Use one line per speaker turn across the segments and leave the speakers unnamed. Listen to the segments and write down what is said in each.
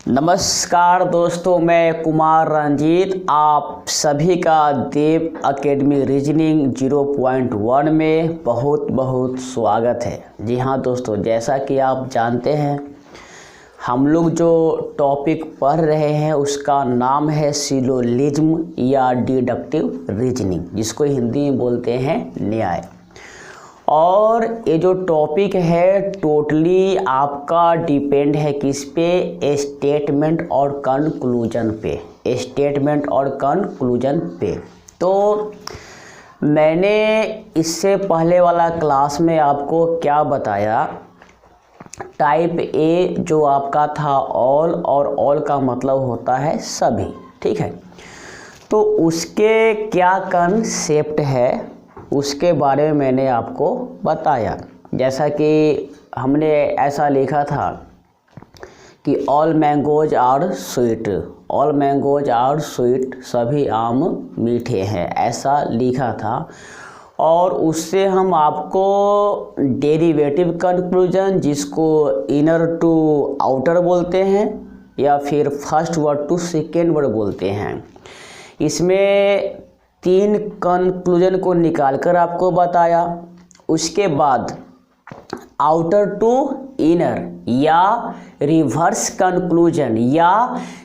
नमस्कार दोस्तों, मैं कुमार रंजीत आप सभी का देव एकेडमी रीजनिंग 0.1 में बहुत बहुत स्वागत है। जी हाँ दोस्तों, जैसा कि आप जानते हैं हम लोग जो टॉपिक पढ़ रहे हैं उसका नाम है सिलोजिज्म या डिडक्टिव रीजनिंग, जिसको हिंदी में बोलते हैं न्याय। और ये जो टॉपिक है टोटली आपका डिपेंड है किस पे, स्टेटमेंट और कंक्लूजन पे, स्टेटमेंट और कंक्लूजन पे। तो मैंने इससे पहले वाला क्लास में आपको क्या बताया, टाइप ए जो आपका था ऑल, और ऑल का मतलब होता है सभी, ठीक है। तो उसके क्या कंसेप्ट है उसके बारे में मैंने आपको बताया। जैसा कि हमने ऐसा लिखा था कि all mangoes are sweet, all mangoes are sweet, सभी आम मीठे हैं, ऐसा लिखा था। और उससे हम आपको डेरिवेटिव कंक्लूजन, जिसको इनर टू आउटर बोलते हैं या फिर first word to second word बोलते हैं, इसमें 3 कंक्लूजन को निकालकर आपको बताया। उसके बाद आउटर टू इनर या रिवर्स कंक्लूजन या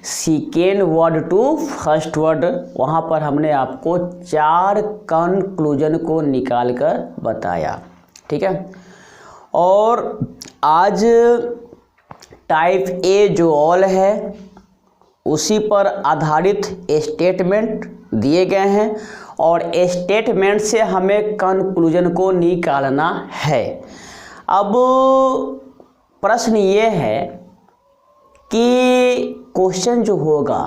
second word to first word, वहाँ पर हमने आपको 4 कंक्लूजन को निकालकर बताया, ठीक है। और आज टाइप ए जो ऑल है उसी पर आधारित स्टेटमेंट दिए गए हैं और स्टेटमेंट से हमें कंक्लूजन को निकालना है। अब प्रश्न ये है कि क्वेश्चन जो होगा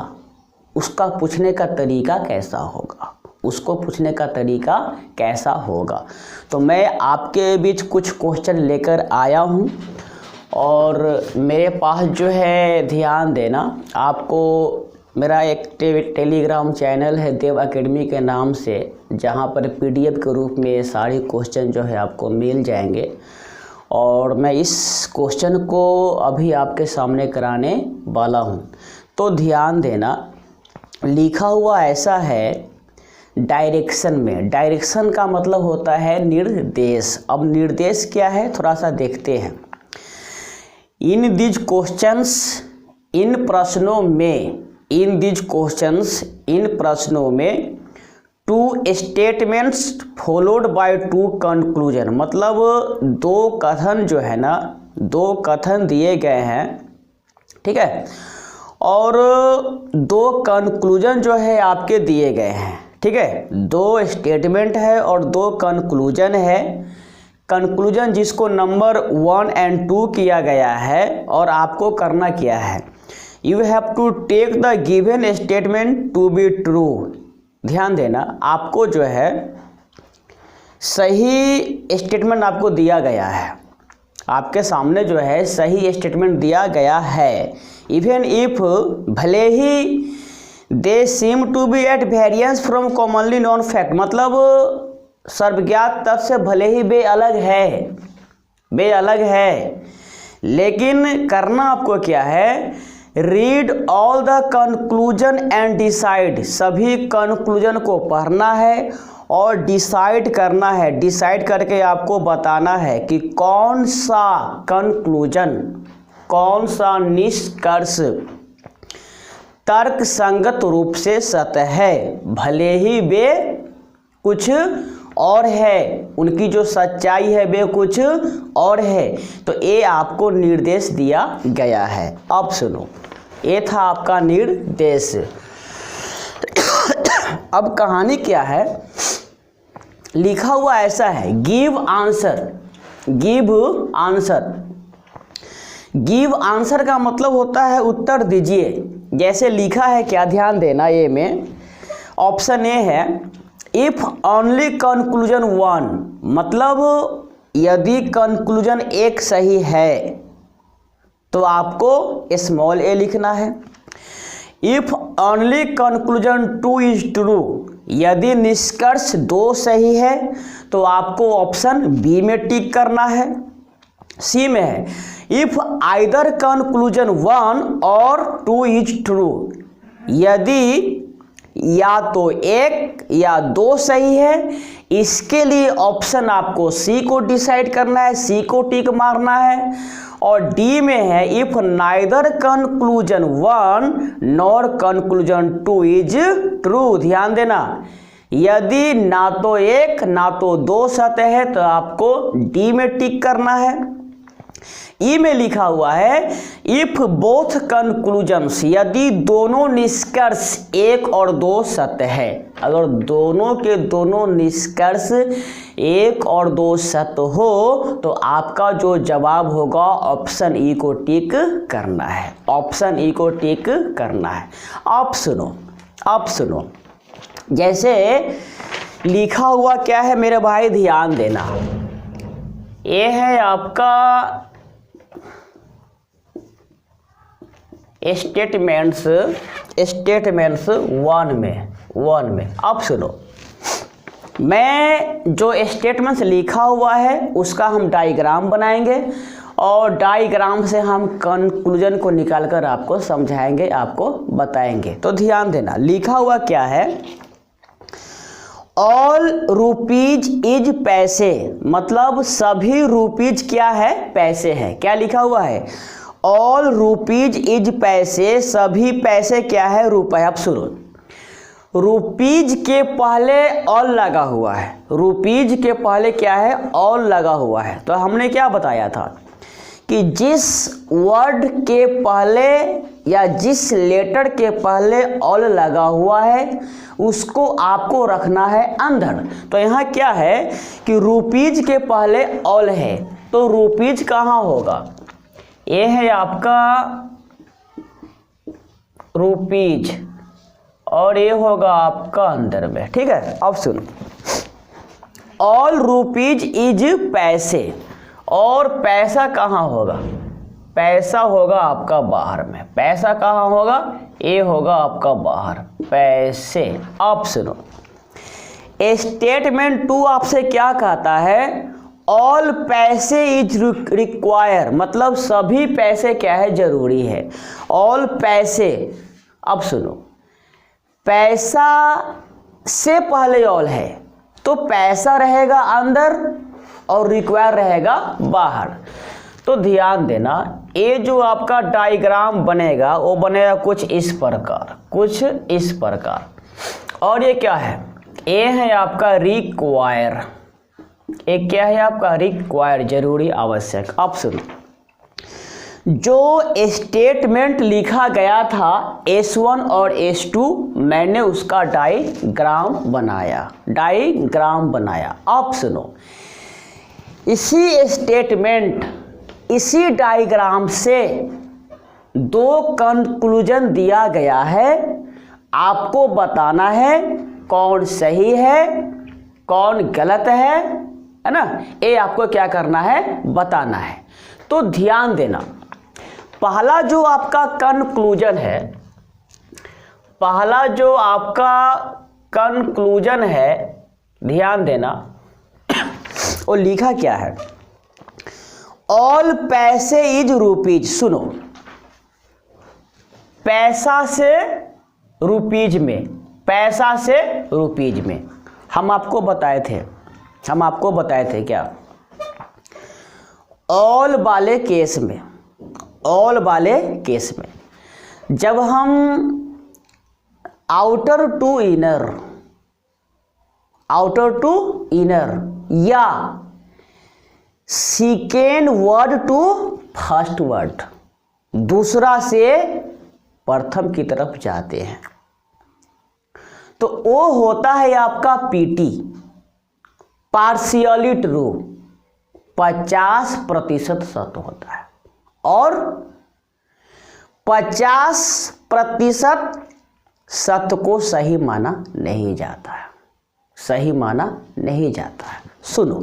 उसका पूछने का तरीका कैसा होगा, उसको पूछने का तरीका कैसा होगा। तो मैं आपके बीच कुछ क्वेश्चन लेकर आया हूँ और मेरे पास जो है, ध्यान देना, आपको मेरा एक टेलीग्राम चैनल है देव एकेडमी के नाम से, जहाँ पर पीडीएफ के रूप में ये सारे क्वेश्चन जो है आपको मिल जाएंगे। और मैं इस क्वेश्चन को अभी आपके सामने कराने वाला हूँ। तो ध्यान देना, लिखा हुआ ऐसा है डायरेक्शन में, डायरेक्शन का मतलब होता है निर्देश। अब निर्देश क्या है थोड़ा सा देखते हैं। इन दिज क्वेश्चंस, इन प्रश्नों में, इन दिज क्वेश्चंस, इन प्रश्नों में 2 स्टेटमेंट्स फॉलोड बाय 2 कंक्लूजन, मतलब 2 कथन जो है ना, 2 कथन दिए गए हैं, ठीक है। और 2 कंक्लूजन जो है आपके दिए गए हैं, ठीक है। 2 स्टेटमेंट है और 2 कंक्लूजन है। कंक्लूजन जिसको नंबर 1 और 2 किया गया है, और आपको करना क्या है, you have to take the given statement to be true. ध्यान देना, आपको जो है सही स्टेटमेंट आपको दिया गया है, आपके सामने जो है सही स्टेटमेंट दिया गया है। इवन इफ, भले ही they seem to be at variance from commonly known fact, मतलब सर्वज्ञात तथ्य से भले ही बे अलग है, लेकिन करना आपको क्या है, read all the conclusion and decide, सभी कंक्लूजन को पढ़ना है और डिसाइड करना है। डिसाइड करके आपको बताना है कि कौन सा कंक्लूजन, कौन सा निष्कर्ष तर्क संगत रूप से सत्य है, भले ही वे कुछ और है, उनकी जो सच्चाई है वे कुछ और है। तो ये आपको निर्देश दिया गया है। अब सुनो, ये था आपका निर्देश। अब कहानी क्या है, लिखा हुआ ऐसा है, give answer, give answer. Give answer का मतलब होता है उत्तर दीजिए। जैसे लिखा है क्या, ध्यान देना, ये में ऑप्शन ए है, इफ ओनली कंक्लूजन 1, मतलब यदि कंक्लूजन एक सही है तो आपको स्मॉल ए लिखना है। If only conclusion 2 is true, यदि निष्कर्ष 2 सही है तो आपको ऑप्शन बी में टिक करना है। सी में है, इफ आइदर कंक्लूजन 1 और 2 इज ट्रू, यदि या तो 1 या 2 सही है, इसके लिए ऑप्शन आपको सी को डिसाइड करना है, सी को टिक मारना है। और डी में है if neither conclusion 1 nor conclusion 2 is true. ध्यान देना, यदि ना तो 1 ना तो 2 सत्य है तो आपको डी में टिक करना है। ई में लिखा हुआ है इफ बोथ कंक्लूजन्स, यदि दोनों निष्कर्ष 1 और 2 सत्य है। अगर दोनों के दोनों निष्कर्ष 1 और 2 सत्य हो तो आपका जो जवाब होगा ऑप्शन ई को टिक करना है, ऑप्शन ई को टिक करना है। आप सुनो जैसे लिखा हुआ क्या है मेरे भाई, ध्यान देना। ये है आपका स्टेटमेंट्स 1 में। अब सुनो, मैं जो स्टेटमेंट्स लिखा हुआ है उसका हम डायग्राम बनाएंगे और डायग्राम से हम कंक्लूजन को निकालकर आपको समझाएंगे, आपको बताएंगे। तो ध्यान देना, लिखा हुआ क्या है, ऑल रुपीज इज पैसे, मतलब सभी रुपीज क्या है, पैसे है। क्या लिखा हुआ है, ऑल रुपीज इज पैसे, सभी पैसे क्या है, रुपए। अब सुनो, रुपीज के पहले ऑल लगा हुआ है, रुपीज के पहले क्या है, ऑल लगा हुआ है। तो हमने क्या बताया था कि जिस वर्ड के पहले या जिस लेटर के पहले ऑल लगा हुआ है उसको आपको रखना है अंदर। तो यहाँ क्या है कि रुपीज के पहले ऑल है, तो रुपीज कहाँ होगा, ये है आपका रुपीज और ये होगा आपका अंदर में, ठीक है। अब सुनो, ऑल रुपीज इज पैसे, और पैसा कहाँ होगा, पैसा होगा आपका बाहर में। पैसा कहाँ होगा, ये होगा आपका बाहर, पैसे। अब सुनो, स्टेटमेंट 2 आपसे क्या कहता है, ऑल पैसे इज रिक्वायर, मतलब सभी पैसे क्या है, जरूरी है। ऑल पैसे, अब सुनो, पैसा से पहले ऑल है तो पैसा रहेगा अंदर और रिक्वायर रहेगा बाहर। तो ध्यान देना, ये जो आपका डायग्राम बनेगा वो बनेगा कुछ इस प्रकार, कुछ इस प्रकार। और ये क्या है, ये है आपका रिक्वायर, एक क्या है आपका रिक्वायर, जरूरी, आवश्यक। अब सुनो, जो स्टेटमेंट लिखा गया था S1 और S2, मैंने उसका डायग्राम बनाया। अब सुनो, इसी स्टेटमेंट, इसी डायग्राम से 2 कंक्लूजन दिया गया है, आपको बताना है कौन सही है कौन गलत है ना, ये आपको क्या करना है, बताना है। तो ध्यान देना, पहला जो आपका कंक्लूजन है, पहला जो आपका कंक्लूजन है, ध्यान देना, वो लिखा क्या है, ऑल पैसे इज रुपीज। सुनो, पैसा से रुपीज में, पैसा से रुपीज में हम आपको बताए थे क्या, ऑल वाले केस में, ऑल वाले केस में जब हम आउटर टू इनर या second word to first word, दूसरा से प्रथम की तरफ जाते हैं तो वो होता है आपका पीटी, पार्शियली ट्रू, 50% सत्य होता है और 50% सत्य को सही माना नहीं जाता है, सही माना नहीं जाता है। सुनो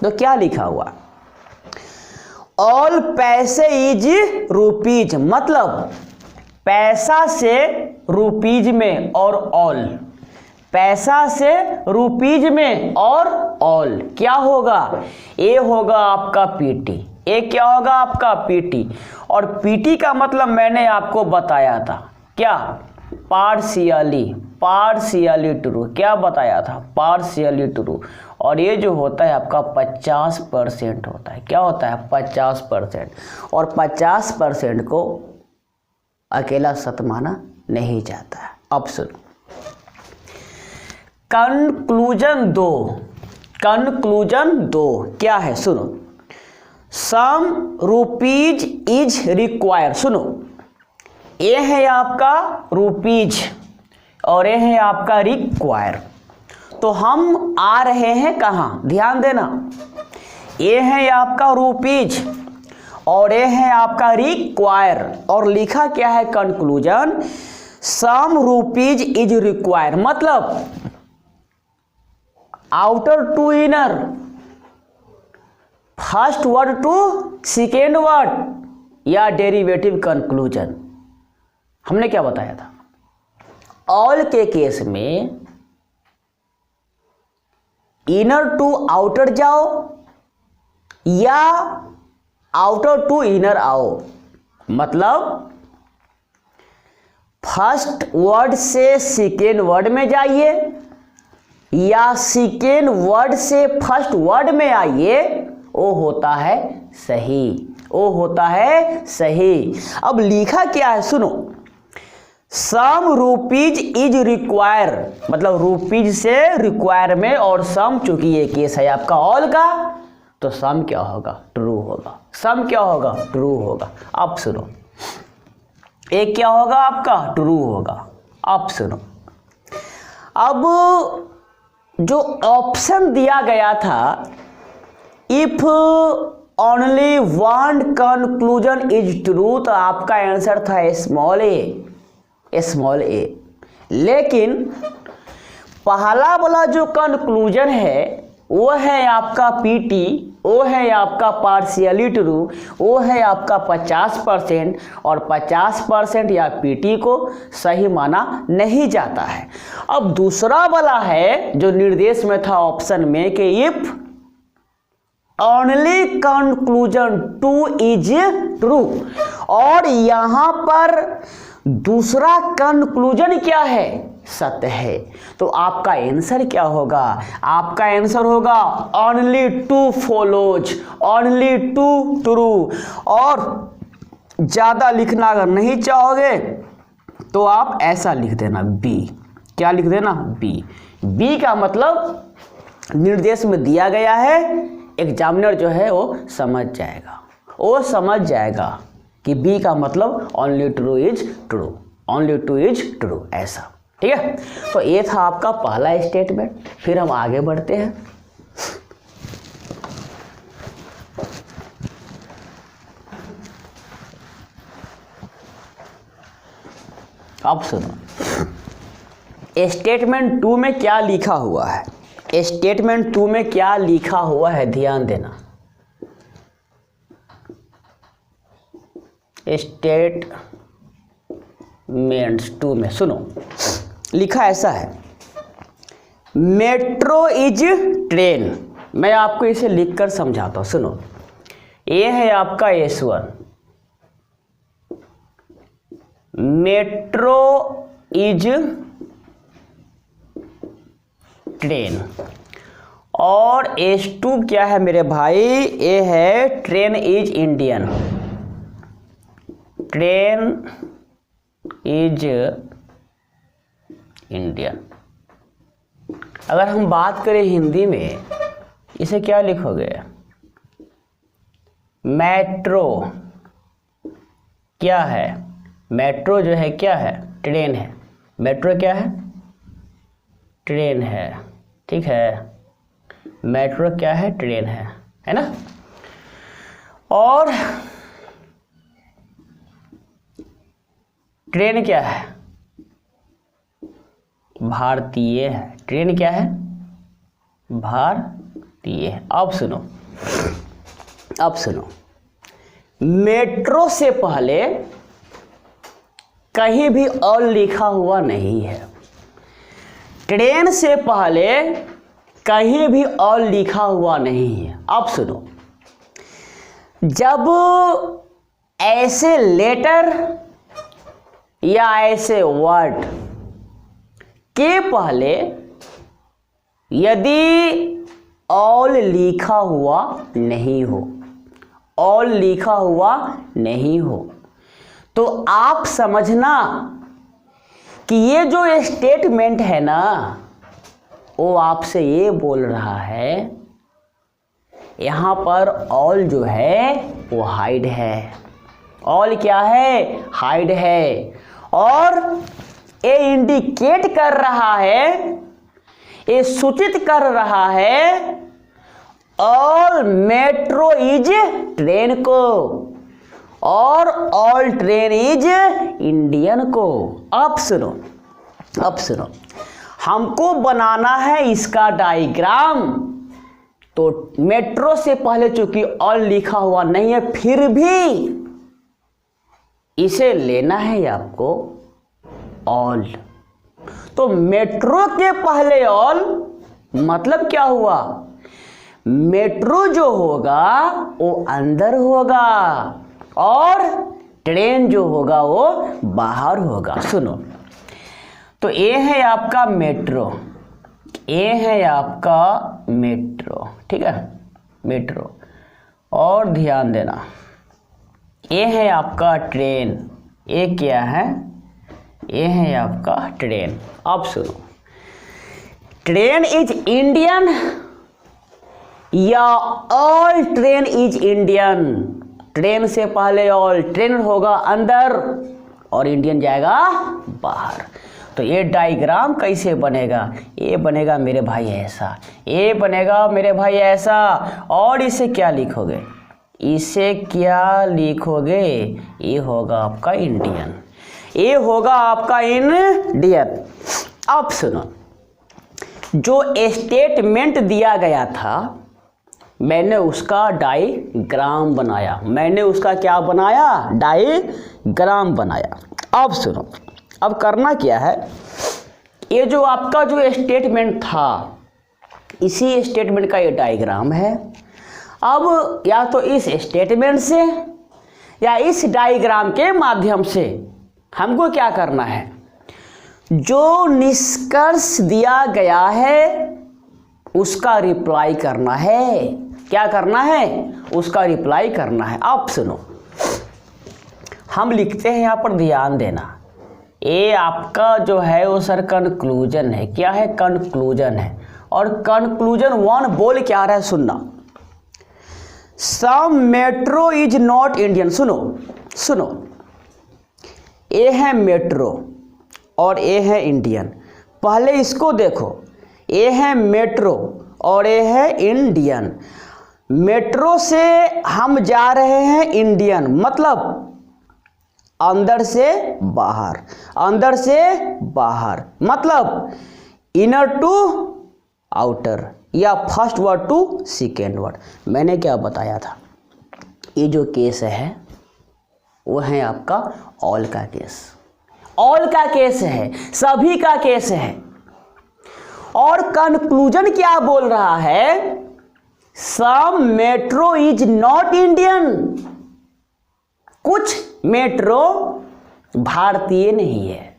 तो क्या लिखा हुआ, ऑल पैसे इज रुपीज, मतलब पैसा से रुपीज में और ऑल, पैसा से रुपीज में और ऑल क्या होगा, ये होगा आपका पीटी, एक क्या होगा आपका पीटी, और पीटी का मतलब मैंने आपको बताया था क्या, पार्शियली ट्रू, क्या बताया था, पार्शियली ट्रू। और ये जो होता है आपका 50% होता है, क्या होता है 50%, और 50% को अकेला सत्य माना नहीं जाता है। अब सुनो कंक्लूजन दो क्या है, सुनो, सम रुपीज इज रिक्वायर्ड, सुनो, ये है आपका रुपीज और ये है आपका रिक्वायर। तो हम आ रहे हैं कहाँ, ध्यान देना, ये है आपका रुपीज और ये है आपका रिक्वायर, और लिखा क्या है conclusion, some rupees is require, मतलब outer to inner, first word to second word, या डेरिवेटिव कंक्लूजन। हमने क्या बताया था, ऑल के केस में इनर टू आउटर जाओ या आउटर टू इनर आओ, मतलब फर्स्ट वर्ड से सेकेंड वर्ड में जाइए या सेकेंड वर्ड से फर्स्ट वर्ड में आइए, वो होता है सही, वो होता है सही। अब लिखा क्या है सुनो, सम रुपीज इज रिक्वायर, मतलब रुपीज से रिक्वायर में, और सम चूंकि ये केस है आपका ऑल का, तो सम क्या होगा, ट्रू होगा, सम क्या होगा, ट्रू होगा। अब सुनो, एक क्या होगा आपका, ट्रू होगा। अब सुनो, अब जो ऑप्शन दिया गया था, if only one conclusion is true, तो आपका आंसर था स्मॉल ए, लेकिन पहला वाला जो कंक्लूजन है वो है आपका पीटी, वो है आपका पार्शियली ट्रू, वो है आपका 50%, और 50% या पीटी को सही माना नहीं जाता है। अब दूसरा वाला है जो निर्देश में था ऑप्शन में कि if only conclusion 2 is true, और यहां पर दूसरा कंक्लूजन क्या है, सत्य है। तो आपका आंसर क्या होगा, आपका आंसर होगा ओनली 2 फॉलोज, ओनली 2 ट्रू। और ज्यादा लिखना अगर नहीं चाहोगे तो आप ऐसा लिख देना बी, क्या लिख देना, बी का मतलब निर्देश में दिया गया है, एग्जामिनर जो है वो समझ जाएगा कि बी का मतलब only true is true, only true is true, ऐसा, ठीक है। तो ये था आपका पहला स्टेटमेंट। फिर हम आगे बढ़ते हैं। अब सुनो, स्टेटमेंट 2 में क्या लिखा हुआ है, स्टेटमेंट 2 में क्या लिखा हुआ है, ध्यान देना। स्टेटमेंट 2 में सुनो, लिखा ऐसा है, मेट्रो इज ट्रेन। मैं आपको इसे लिखकर समझाता हूं, सुनो। ये है आपका S1, मेट्रो इज ट्रेन, और S2 क्या है मेरे भाई, ये है train is Indian, train is Indian. अगर हम बात करें हिंदी में, इसे क्या लिखोगे, मेट्रो क्या है, मेट्रो जो है क्या है, ट्रेन है, मेट्रो क्या है, ट्रेन है, ठीक है, मेट्रो क्या है, ट्रेन है ना। और ट्रेन क्या है, भारतीय है, ट्रेन क्या है, भारतीय है। अब सुनो, मेट्रो से पहले कहीं भी और लिखा हुआ नहीं है, ट्रेन से पहले कहीं भी और लिखा हुआ नहीं है। अब सुनो, जब ऐसे लेटर या ऐसे वर्ड के पहले यदि ऑल लिखा हुआ नहीं हो, ऑल लिखा हुआ नहीं हो, तो आप समझना कि ये जो स्टेटमेंट है ना, वो आपसे ये बोल रहा है यहाँ पर ऑल जो है वो हाइड है। ऑल क्या है? हाइड है। और ये इंडिकेट कर रहा है, ये सूचित कर रहा है ऑल मेट्रो इज ट्रेन को और ऑल ट्रेन इज इंडियन को। अब सुनो, अब सुनो, हमको बनाना है इसका डायग्राम। तो मेट्रो से पहले चूंकि ऑल लिखा हुआ नहीं है, फिर भी इसे लेना है आपको ऑल। तो मेट्रो के पहले ऑल मतलब क्या हुआ? मेट्रो जो होगा वो अंदर होगा और ट्रेन जो होगा वो बाहर होगा। सुनो, तो ये है आपका मेट्रो, ये है आपका मेट्रो, ठीक है, मेट्रो। और ध्यान देना, ये है आपका ट्रेन, ये क्या है? ये है आपका ट्रेन। अब सुनो, ट्रेन इज इंडियन या all train is Indian? Train से पहले ऑल, ट्रेन होगा अंदर और इंडियन जाएगा बाहर। तो ये डायग्राम कैसे बनेगा? ये बनेगा मेरे भाई ऐसा, ये बनेगा मेरे भाई ऐसा। और इसे क्या लिखोगे? इसे क्या लिखोगे? ये होगा आपका इंडियन, ये होगा आपका इंडियन। अब सुनो, जो स्टेटमेंट दिया गया था मैंने उसका डायग्राम बनाया, मैंने उसका क्या बनाया? डायग्राम बनाया। अब सुनो, अब करना क्या है, ये जो आपका जो स्टेटमेंट था, इसी स्टेटमेंट का ये डायग्राम है। अब या तो इस स्टेटमेंट से या इस डायग्राम के माध्यम से हमको क्या करना है, जो निष्कर्ष दिया गया है उसका रिप्लाई करना है। क्या करना है? उसका रिप्लाई करना है। अब सुनो, हम लिखते हैं यहाँ पर, ध्यान देना, ये आपका जो है वो सर कंक्लूजन है। क्या है? कंक्लूजन है। और कंक्लूजन वन बोल क्या रहा है, सुनना। सम मेट्रो इज नॉट इंडियन। सुनो सुनो, ये है मेट्रो और ये है इंडियन। पहले इसको देखो, ये है मेट्रो और ये है इंडियन। मेट्रो से हम जा रहे हैं इंडियन, मतलब अंदर से बाहर, अंदर से बाहर, मतलब इनर टू आउटर या first word to second word. मैंने क्या बताया था, ये जो केस है वो है आपका ऑल का केस, ऑल का केस है, सभी का केस है। और कंक्लूजन क्या बोल रहा है? सम मेट्रो इज नॉट इंडियन। कुछ मेट्रो भारतीय नहीं है।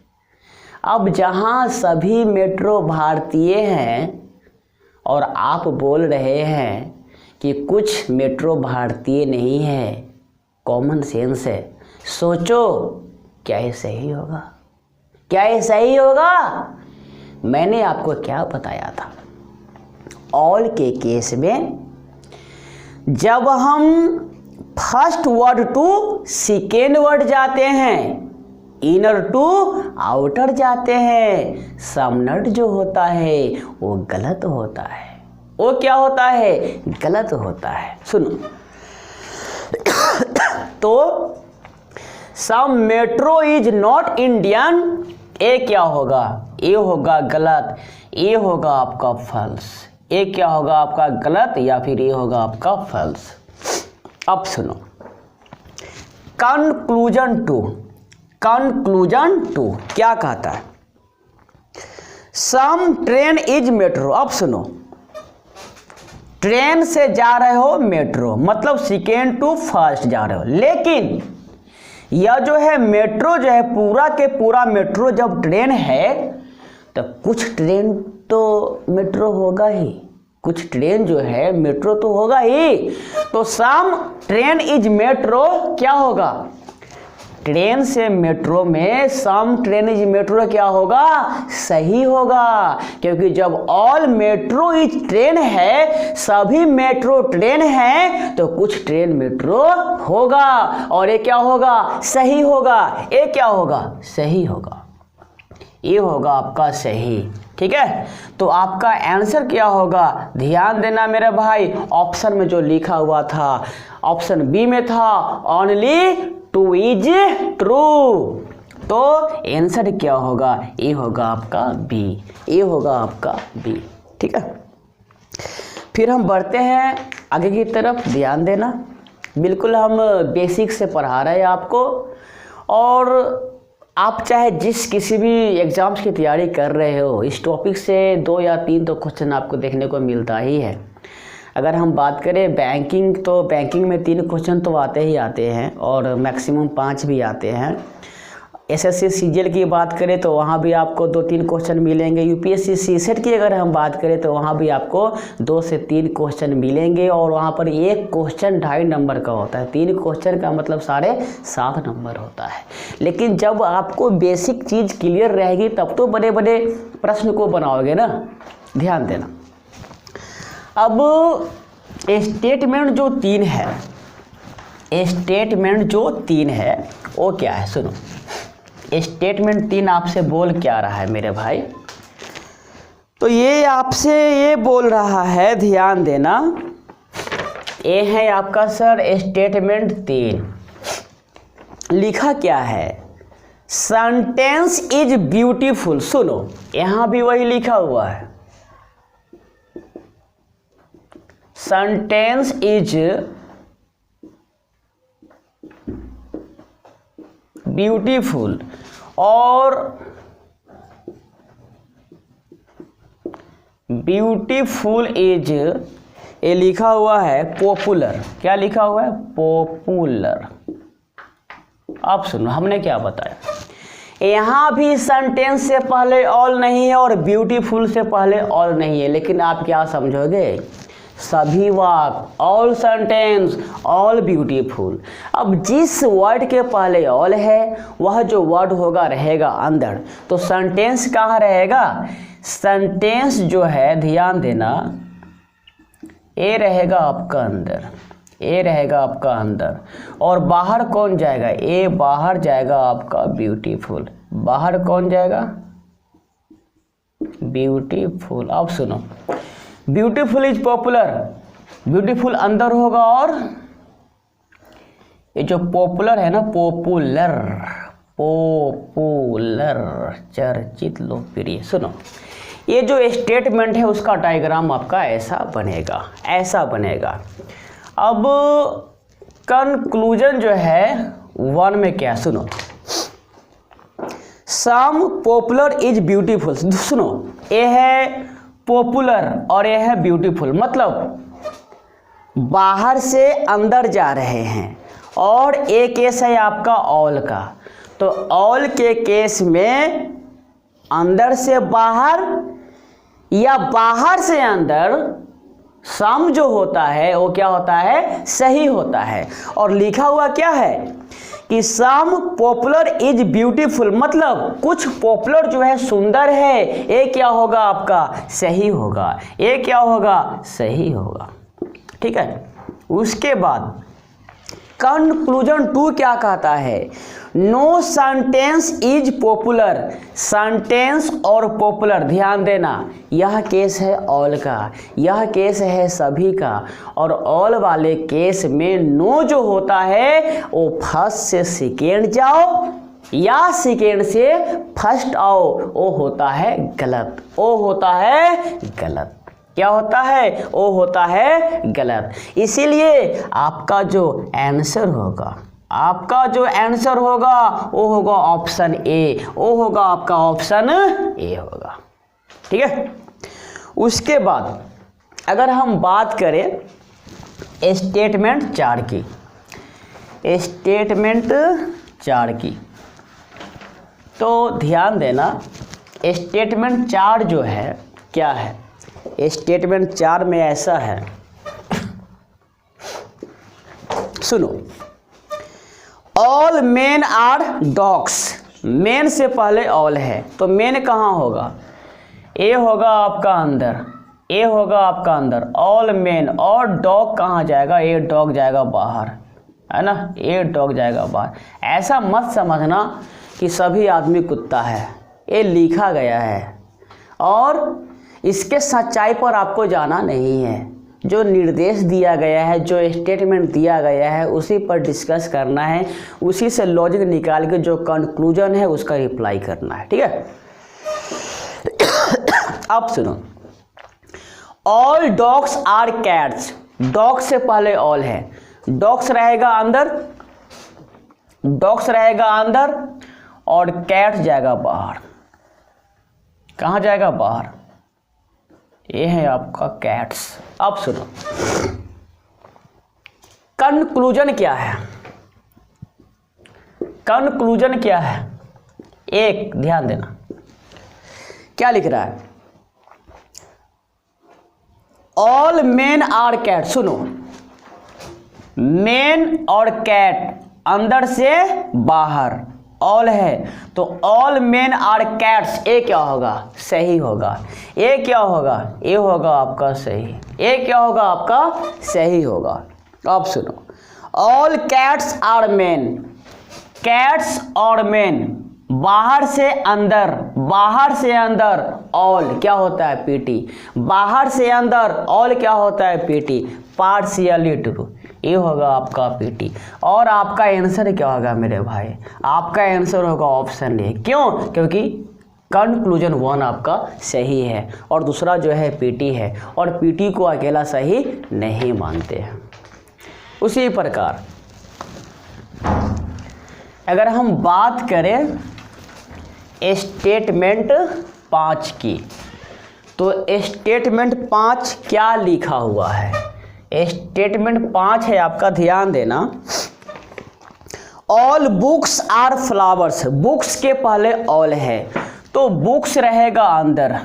अब जहां सभी मेट्रो भारतीय हैं और आप बोल रहे हैं कि कुछ मेट्रो भारतीय नहीं है, कॉमन सेंस है, सोचो क्या ये सही होगा? क्या ये सही होगा? मैंने आपको क्या बताया था, ऑल के केस में जब हम first word to second word जाते हैं, इनर टू आउटर जाते हैं, समनट जो होता है वो गलत होता है। वो क्या होता है? गलत होता है। सुनो, तो सम मेट्रो इज नॉट इंडियन, ये क्या होगा? ये होगा गलत, ये होगा आपका फॉल्स। ये क्या होगा आपका? गलत, या फिर ये होगा आपका फॉल्स। अब सुनो, कंक्लूजन टू, कंक्लूजन टू क्या कहता है? सम ट्रेन इज मेट्रो। अब सुनो, ट्रेन से जा रहे हो मेट्रो, मतलब सेकेंड टू फर्स्ट जा रहे हो, लेकिन यह जो है मेट्रो जो है पूरा के पूरा मेट्रो जब ट्रेन है तो कुछ ट्रेन तो मेट्रो होगा ही, कुछ ट्रेन जो है मेट्रो तो होगा ही। तो सम ट्रेन इज मेट्रो क्या होगा, ट्रेन से मेट्रो में सम ट्रेन इज मेट्रो क्या होगा, सही होगा, क्योंकि जब ऑल मेट्रो इज ट्रेन है, सभी मेट्रो ट्रेन है, तो कुछ ट्रेन मेट्रो होगा और ये क्या होगा, सही होगा। ये क्या होगा, सही होगा, ये होगा आपका सही। ठीक है, तो आपका आंसर क्या होगा, ध्यान देना मेरे भाई, ऑप्शन में जो लिखा हुआ था ऑप्शन बी में था ओनली टू इज ट्रू, तो आंसर क्या होगा, ये होगा आपका बी, ये होगा आपका बी। ठीक है, फिर हम बढ़ते हैं आगे की तरफ, ध्यान देना, बिल्कुल हम बेसिक से पढ़ा रहे हैं आपको, और आप चाहे जिस किसी भी एग्ज़ाम्स की तैयारी कर रहे हो, इस टॉपिक से 2 या 3 तो क्वेश्चन आपको देखने को मिलता ही है। अगर हम बात करें बैंकिंग, तो बैंकिंग में 3 क्वेश्चन तो आते ही आते हैं और मैक्सिमम 5 भी आते हैं। एसएससी सीजीएल की बात करें तो वहाँ भी आपको 2-3 क्वेश्चन मिलेंगे। यूपीएससी सीसेट की अगर हम बात करें तो वहाँ भी आपको 2 से 3 क्वेश्चन मिलेंगे, और वहाँ पर एक क्वेश्चन 2.5 नंबर का होता है, 3 क्वेश्चन का मतलब 7.5 नंबर होता है। लेकिन जब आपको बेसिक चीज़ क्लियर रहेगी तब तो बड़े बड़े प्रश्न को बनाओगे ना, ध्यान देना। अब स्टेटमेंट जो 3 है, स्टेटमेंट जो 3 है वो क्या है, सुनो। स्टेटमेंट 3 आपसे बोल क्या रहा है मेरे भाई, तो ये आपसे ये बोल रहा है, ध्यान देना, ये है आपका सर स्टेटमेंट 3। लिखा क्या है, सेंटेंस इज ब्यूटीफुल। सुनो, यहां भी वही लिखा हुआ है, सेंटेंस इज ब्यूटीफुल, और ब्यूटीफुल इज ये लिखा हुआ है पॉपुलर। क्या लिखा हुआ है, पॉपुलर। अब सुनो, हमने क्या बताया, यहाँ भी सेंटेंस से पहले ऑल नहीं है और ब्यूटीफुल से पहले ऑल नहीं है, लेकिन आप क्या समझोगे, सभी वाक्य, ऑल सेंटेंस, ऑल ब्यूटीफुल। अब जिस वर्ड के पहले ऑल है वह जो वर्ड होगा रहेगा अंदर, तो सेंटेंस कहाँ रहेगा, सेंटेंस जो है ध्यान देना, ये रहेगा आपका अंदर, ये रहेगा आपका अंदर, और बाहर कौन जाएगा, ये बाहर जाएगा आपका ब्यूटीफुल। बाहर कौन जाएगा, ब्यूटीफुल। अब सुनो, ब्यूटीफुल इज पॉपुलर, ब्यूटीफुल अंदर होगा, और ये जो पॉपुलर है ना, पॉपुलर, पॉपुलर चर्चित लोकप्रिय। सुनो, ये जो स्टेटमेंट है उसका डायग्राम आपका ऐसा बनेगा, ऐसा बनेगा। अब कंक्लूजन जो है 1 में क्या, सुनो, सम पॉपुलर इज ब्यूटीफुल। सुनो, ये है पॉपुलर और ये है ब्यूटीफुल, मतलब बाहर से अंदर जा रहे हैं, और एक केस है आपका ऑल का, तो ऑल के केस में अंदर से बाहर या बाहर से अंदर सम जो होता है वो क्या होता है, सही होता है। और लिखा हुआ क्या है कि सम पॉपुलर इज ब्यूटीफुल, मतलब कुछ पॉपुलर जो है सुंदर है, ये क्या होगा आपका, सही होगा, ये क्या होगा, सही होगा। ठीक है, उसके बाद कंक्लूजन 2 क्या कहता है, no sentence is popular. Sentence और पॉपुलर, ध्यान देना, यह केस है ऑल का, यह केस है सभी का, और ऑल वाले केस में नो जो होता है वो फर्स्ट से सेकेंड जाओ या सेकेंड से फर्स्ट आओ, वो होता है गलत, वो होता है गलत। क्या होता है, वो होता है गलत। इसीलिए आपका जो आंसर होगा, आपका जो आंसर होगा वो होगा ऑप्शन ए, वो होगा आपका ऑप्शन ए होगा। ठीक है, उसके बाद अगर हम बात करें स्टेटमेंट 4 की, स्टेटमेंट 4 की, तो ध्यान देना स्टेटमेंट 4 जो है क्या है, स्टेटमेंट 4 में ऐसा है, सुनो, all men are dogs, men से पहले ऑल है तो मेन कहाँ होगा, ए होगा आपका अंदर, ए होगा आपका अंदर, ऑल मेन, और डॉग कहाँ जाएगा, ए डॉग जाएगा बाहर, है ना, ए डॉग जाएगा बाहर। ऐसा मत समझना कि सभी आदमी कुत्ता है, ये लिखा गया है और इसके सच्चाई पर आपको जाना नहीं है। जो निर्देश दिया गया है, जो स्टेटमेंट दिया गया है, उसी पर डिस्कस करना है, उसी से लॉजिक निकाल के जो कंक्लूजन है उसका रिप्लाई करना है, ठीक है। अब सुनो, all dogs are cats, dog से पहले ऑल है, डॉग्स रहेगा अंदर, डॉग्स रहेगा अंदर और कैट जाएगा बाहर। कहाँ जाएगा, बाहर, ये है आपका कैट्स। अब सुनो, कंक्लूजन क्या है, कंक्लूजन क्या है, एक ध्यान देना क्या लिख रहा है, ऑल मेन आर कैट। सुनो, मेन और कैट अंदर से बाहर, ऑल है तो ऑल मेन आर कैट्स, ए क्या होगा, सही होगा, ए क्या होगा, ए होगा आपका सही, ए क्या होगा आपका सही होगा। अब सुनो, all cats are men, cats और मेन, बाहर से अंदर, बाहर से अंदर ऑल क्या होता है, पीटी, बाहर से अंदर ऑल क्या होता है, पीटी, पार्शियली ट्रू, ये होगा आपका पीटी। और आपका आंसर क्या होगा मेरे भाई, आपका आंसर होगा ऑप्शन ए। क्यों, क्योंकि कंक्लूजन 1 आपका सही है और दूसरा जो है पीटी है, और पीटी को अकेला सही नहीं मानते हैं। उसी प्रकार अगर हम बात करें स्टेटमेंट 5 की, तो स्टेटमेंट 5 क्या लिखा हुआ है, स्टेटमेंट 5 है आपका, ध्यान देना, all books are flowers, books के पहले ऑल है तो बुक्स रहेगा अंदर,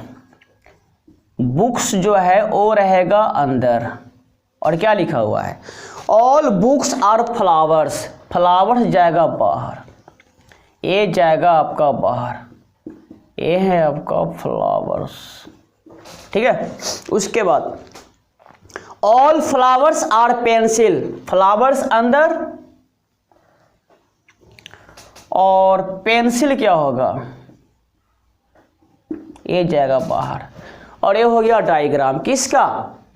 बुक्स जो है वो रहेगा अंदर, और क्या लिखा हुआ है, all books are flowers, flowers जाएगा बाहर, ये जाएगा आपका बाहर, ये है आपका फ्लावर्स, ठीक है। उसके बाद all flowers are pencil, flowers अंदर और पेंसिल क्या होगा, ये जाएगा बाहर, और ये हो गया डायग्राम किसका,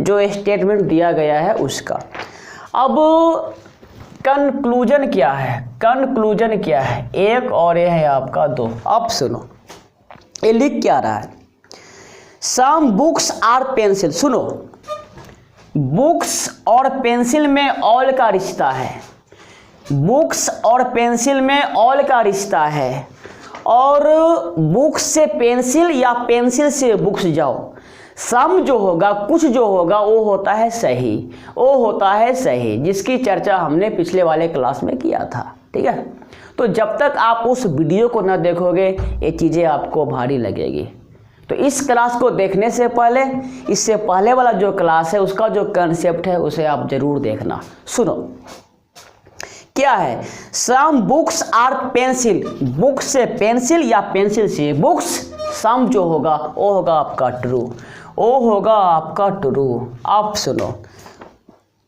जो स्टेटमेंट दिया गया है उसका। अब कंक्लूजन क्या है, कंक्लूजन क्या है, एक और ये है आपका 2। अब सुनो, ये लिख क्या रहा है, सम बुक्स आर पेंसिल, सुनो, बुक्स और पेंसिल में ऑल का रिश्ता है, बुक्स और पेंसिल में ऑल का रिश्ता है, और बुक्स से पेंसिल या पेंसिल से बुक्स जाओ, सम जो होगा, कुछ जो होगा वो होता है सही, वो होता है सही, जिसकी चर्चा हमने पिछले वाले क्लास में किया था, ठीक है। तो जब तक आप उस वीडियो को ना देखोगे ये चीज़ें आपको भारी लगेगी। तो इस क्लास को देखने से पहले, इससे पहले वाला जो क्लास है उसका जो कंसेप्ट है उसे आप जरूर देखना। सुनो क्या है, some books are pencil, book से पेंसिल या पेंसिल से बुक्स, सम जो होगा वो होगा आपका ट्रू, वो होगा आपका ट्रू। अब सुनो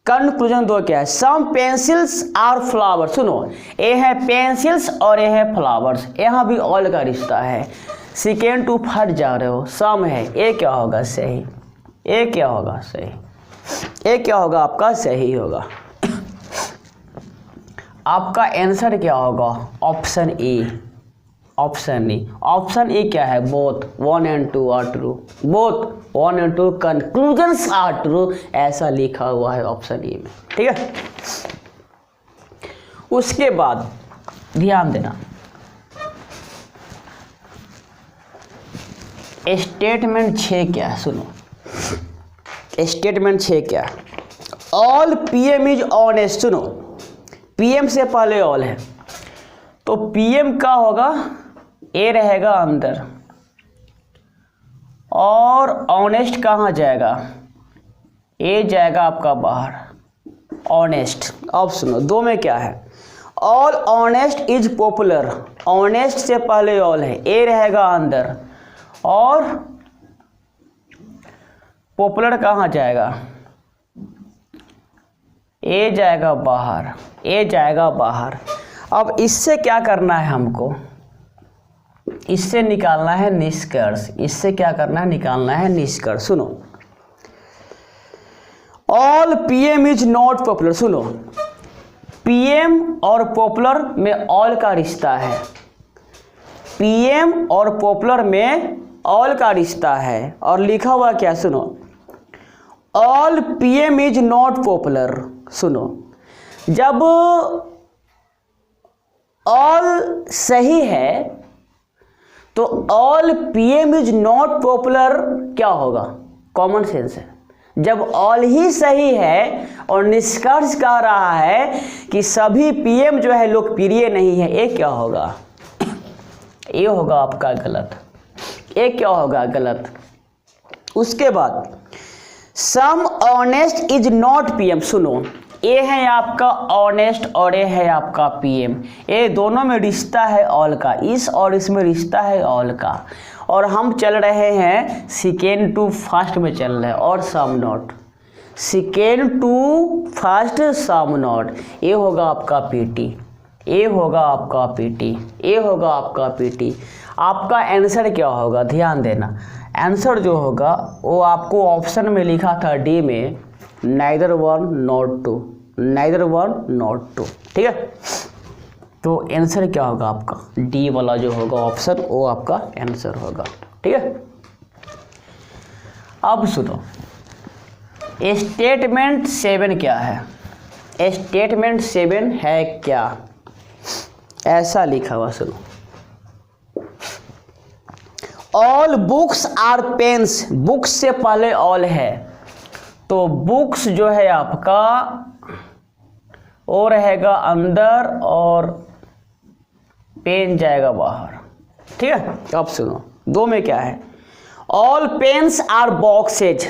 कंक्लूजन 2 क्या है, सम पेंसिल्स आर फ्लावर, सुनो ये है पेंसिल्स और ये है फ्लावर्स, यहाँ भी ऑल का रिश्ता है, सेकेंड टू फट जा रहे हो, सम है, ये क्या होगा सही, ये क्या होगा सही, ये क्या होगा आपका सही होगा। आपका आंसर क्या होगा, option A, option A, option A क्या है, both 1 and 2 are true, both 1 and 2 conclusions are true, ऐसा लिखा हुआ है ऑप्शन ए में, ठीक है। उसके बाद ध्यान देना, स्टेटमेंट 6 क्या है, सुनो स्टेटमेंट 6 क्या है? All PM is honest. सुनो, पीएम से पहले ऑल है तो पीएम का होगा, ए रहेगा अंदर और ऑनेस्ट कहाँ जाएगा? ए जाएगा आपका बाहर, ऑनेस्ट। अब सुनो, दो में क्या है? All honest is popular. Honest से पहले ऑल है, ए रहेगा अंदर और पॉपुलर कहाँ जाएगा? ए जाएगा बाहर, ए जाएगा बाहर। अब इससे क्या करना है हमको? इससे निकालना है निष्कर्ष। इससे क्या करना है? निकालना है निष्कर्ष। सुनो, all PM is not popular. सुनो, पीएम और पॉपुलर में ऑल का रिश्ता है। पीएम और पॉपुलर में ऑल का रिश्ता है और लिखा हुआ क्या? सुनो, all PM is not popular. सुनो, जब ऑल सही है तो all PM is not popular क्या होगा? कॉमन सेंस है। जब ऑल ही सही है और निष्कर्ष कह रहा है कि सभी पीएम जो है लोकप्रिय नहीं है, ये क्या होगा? ये होगा आपका गलत। ये क्या होगा? गलत। उसके बाद सम ऑनेस्ट इज नॉट पीएम। सुनो, ए है आपका ऑनेस्ट और ए है आपका पीएम। ये दोनों में रिश्ता है ऑल का, इस और इसमें रिश्ता है ऑल का, और हम चल रहे हैं सेकेंड टू फर्स्ट में चल रहे हैं और some not. Second to first some not, ये होगा आपका पीटी, ये होगा आपका पीटी, ये होगा आपका पीटी। आपका आंसर क्या होगा? ध्यान देना, आंसर जो होगा वो आपको ऑप्शन में लिखा था डी में, neither one not two, neither one not two. ठीक है, तो आंसर क्या होगा आपका? डी वाला जो होगा ऑप्शन, वो आपका आंसर होगा। ठीक है, अब सुनो, स्टेटमेंट 7 क्या है? स्टेटमेंट 7 है क्या? ऐसा लिखा हुआ, सुनो, all books are pens. Books से पहले ऑल है तो बुक्स जो है आपका वो रहेगा अंदर और पेन जाएगा बाहर। ठीक है, अब सुनो, दो में क्या है? All pens are boxes.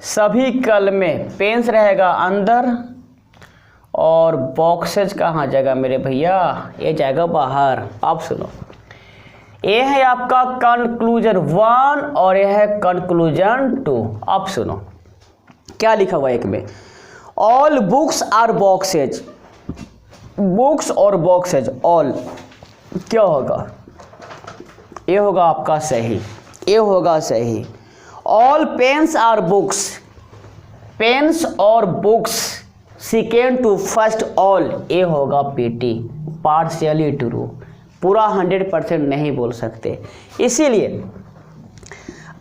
सभी कलमे, पेन्स रहेगा अंदर और बॉक्सेज कहाँ जाएगा मेरे भैया? ये जाएगा बाहर। अब सुनो, ये है आपका कंक्लूजन 1 और ये है कंक्लूजन 2। अब सुनो क्या लिखा हुआ है एक में? All books are boxes. Books और बॉक्सेज, ऑल क्या होगा? ये होगा आपका सही, ये होगा सही। All pens are books, pens और books second to first all, ये होगा पीटी, पार्शियली ट्रू। पूरा 100% नहीं बोल सकते, इसीलिए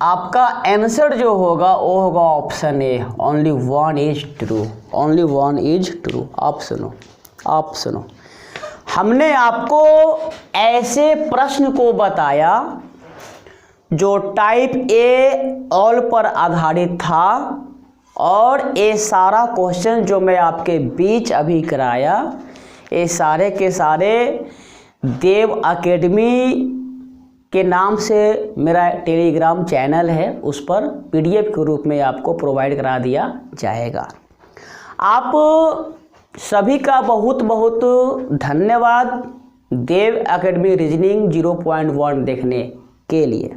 आपका आंसर जो होगा वो होगा option A, only one is true, only one is true. आप सुनो, आप सुनो, हमने आपको ऐसे प्रश्न को बताया जो टाइप ए ऑल पर आधारित था, और ये सारा क्वेश्चन जो मैं आपके बीच अभी कराया, ये सारे के सारे देव एकेडमी के नाम से मेरा टेलीग्राम चैनल है, उस पर पीडीएफ के रूप में आपको प्रोवाइड करा दिया जाएगा। आप सभी का बहुत बहुत धन्यवाद देव एकेडमी रीजनिंग 0.1 देखने के लिए।